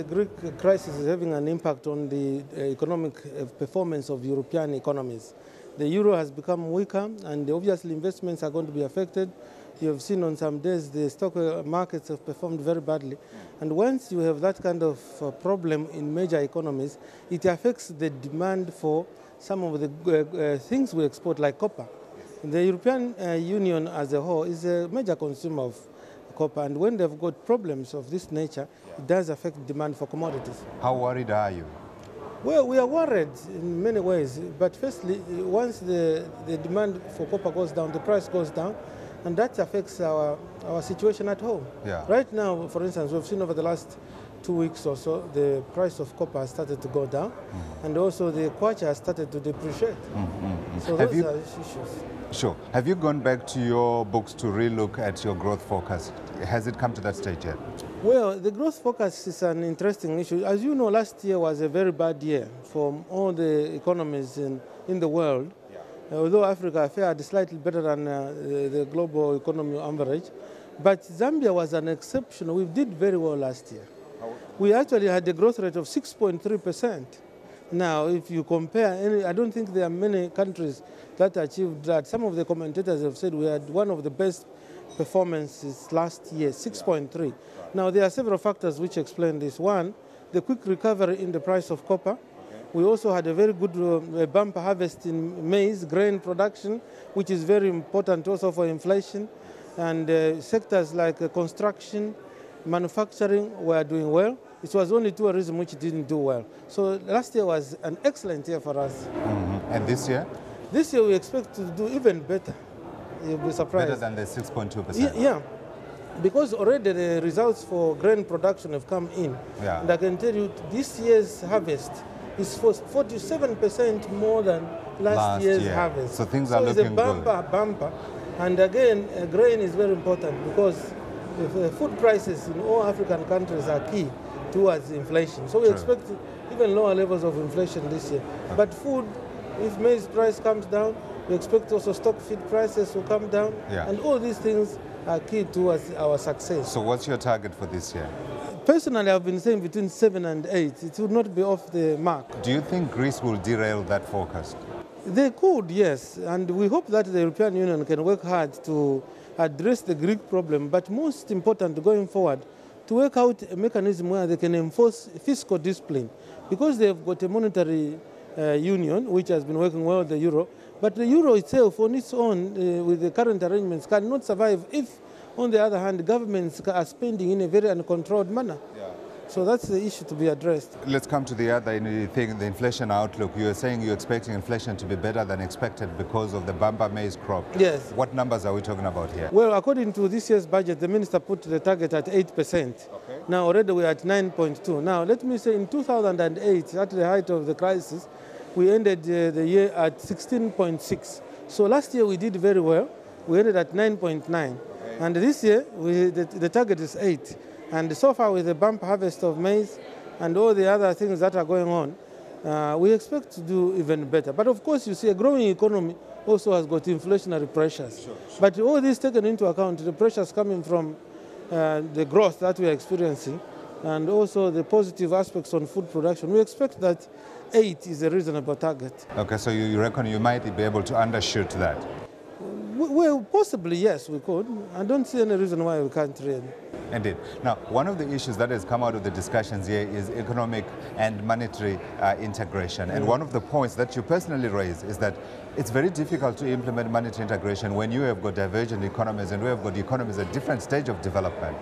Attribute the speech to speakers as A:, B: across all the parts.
A: the Greek crisis is having an impact on the economic performance of European economies. The euro has become weaker, and obviously investments are going to be affected. You have seen on some days the stock markets have performed very badly. And once you have that kind of problem in major economies, it affects the demand for some of the things we export, like copper. The European Union as a whole is a major consumer of copper, and when they've got problems of this nature, it does affect demand for commodities.
B: How worried are you?
A: Well, we are worried in many ways, but firstly, once the demand for copper goes down, the price goes down, and that affects our situation at home.
B: Yeah.
A: Right now, for instance, we've seen over the last 2 weeks or so, the price of copper has started to go down, and also the kwacha has started to depreciate. So those are issues.
B: Sure. Have you gone back to your books to relook at your growth forecast? Has it come to that stage yet?
A: Well, the growth forecast is an interesting issue. As you know, last year was a very bad year for all the economies in the world. Although Africa fared slightly better than the global economy average. But Zambia was an exception. We did very well last year. We actually had a growth rate of 6.3%. Now, if you compare, I don't think there are many countries that achieved that. Some of the commentators have said we had one of the best performances last year, 6.3. Now, there are several factors which explain this. One, the quick recovery in the price of copper. We also had a very good bumper harvest in maize, grain production, which is very important also for inflation. And sectors like construction, manufacturing were doing well. It was only tourism which didn't do well. So last year was an excellent year for us.
B: And this year?
A: This year we expect to do even better. You'll be surprised.
B: Better than the 6.2%?
A: Yeah. Because already the results for grain production have come in.
B: Yeah.
A: And I can tell you this year's harvest is 47% more than last year's harvest.
B: So things are looking good.
A: So it's a bumper. And again, grain is very important because food prices in all African countries are key towards inflation. So we expect even lower levels of inflation this year. But food, if maize price comes down, we expect also stock feed prices will come down. And all these things are key towards our success.
B: So what's your target for this year?
A: Personally, I've been saying between 7 and 8. It would not be off the mark.
B: Do you think Greece will derail that forecast?
A: They could, yes. And we hope that the European Union can work hard to address the Greek problem. But most important going forward, to work out a mechanism where they can enforce fiscal discipline. Because they've got a monetary union, which has been working well with the euro. But the euro itself, on its own, with the current arrangements, cannot survive if, on the other hand, governments are spending in a very uncontrolled manner. So that's the issue to be addressed.
B: Let's come to the other thing, the inflation outlook. You are saying you're expecting inflation to be better than expected because of the bumper maize crop.
A: Yes.
B: What numbers are we talking about here?
A: Well, according to this year's budget, the minister put the target at 8%. Now already we're at 9.2. Now let me say in 2008, at the height of the crisis, we ended the year at 16.6. So last year we did very well. We ended at 9.9. And this year the target is 8. And so far with the bump harvest of maize and all the other things that are going on, we expect to do even better. But of course, you see, a growing economy also has got inflationary pressures. But all this taken into account, the pressures coming from the growth that we are experiencing and also the positive aspects on food production, we expect that 8 is a reasonable target.
B: Okay, so you reckon you might be able to undershoot that?
A: Well, possibly, yes, we could. I don't see any reason why we can't really.
B: Indeed. Now, one of the issues that has come out of the discussions here is economic and monetary integration. And one of the points that you personally raise is that it's very difficult to implement monetary integration when you have got divergent economies and we have got economies at different stage of development.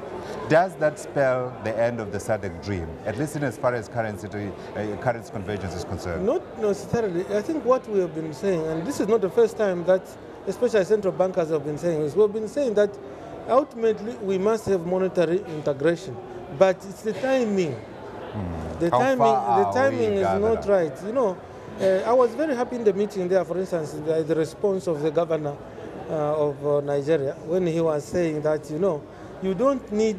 B: Does that spell the end of the SADC dream, at least in as far as currency convergence is concerned?
A: Not necessarily. I think what we have been saying, and this is not the first time that especially central bankers have been saying this, we've been saying that ultimately we must have monetary integration, but it's the timing. The timing is not right. You know, I was very happy in the meeting there, for instance, the response of the governor of Nigeria when he was saying that, you know, you don't need,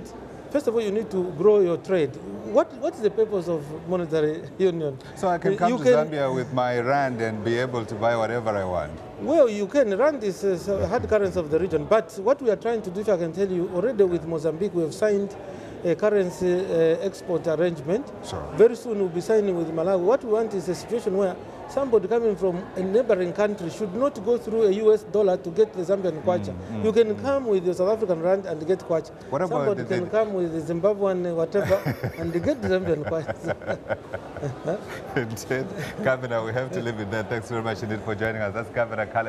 A: first of all, you need to grow your trade. What is the purpose of monetary union?
B: So I can come to Zambia with my rand and be able to buy whatever I want?
A: Well, you can. Rand is hard currency of the region. But what we are trying to do, if I can tell you, already with Mozambique, we have signed a currency export arrangement.
B: Sure.
A: Very soon we'll be signing with Malawi. What we want is a situation where somebody coming from a neighboring country should not go through a US dollar to get the Zambian kwacha. You can come with the South African rand and get kwacha.
B: What about
A: somebody can come with the Zimbabwean whatever and get the Zambian kwacha.
B: Indeed. Governor, we have to leave it there. Thanks very much indeed for joining us. That's Governor Caleb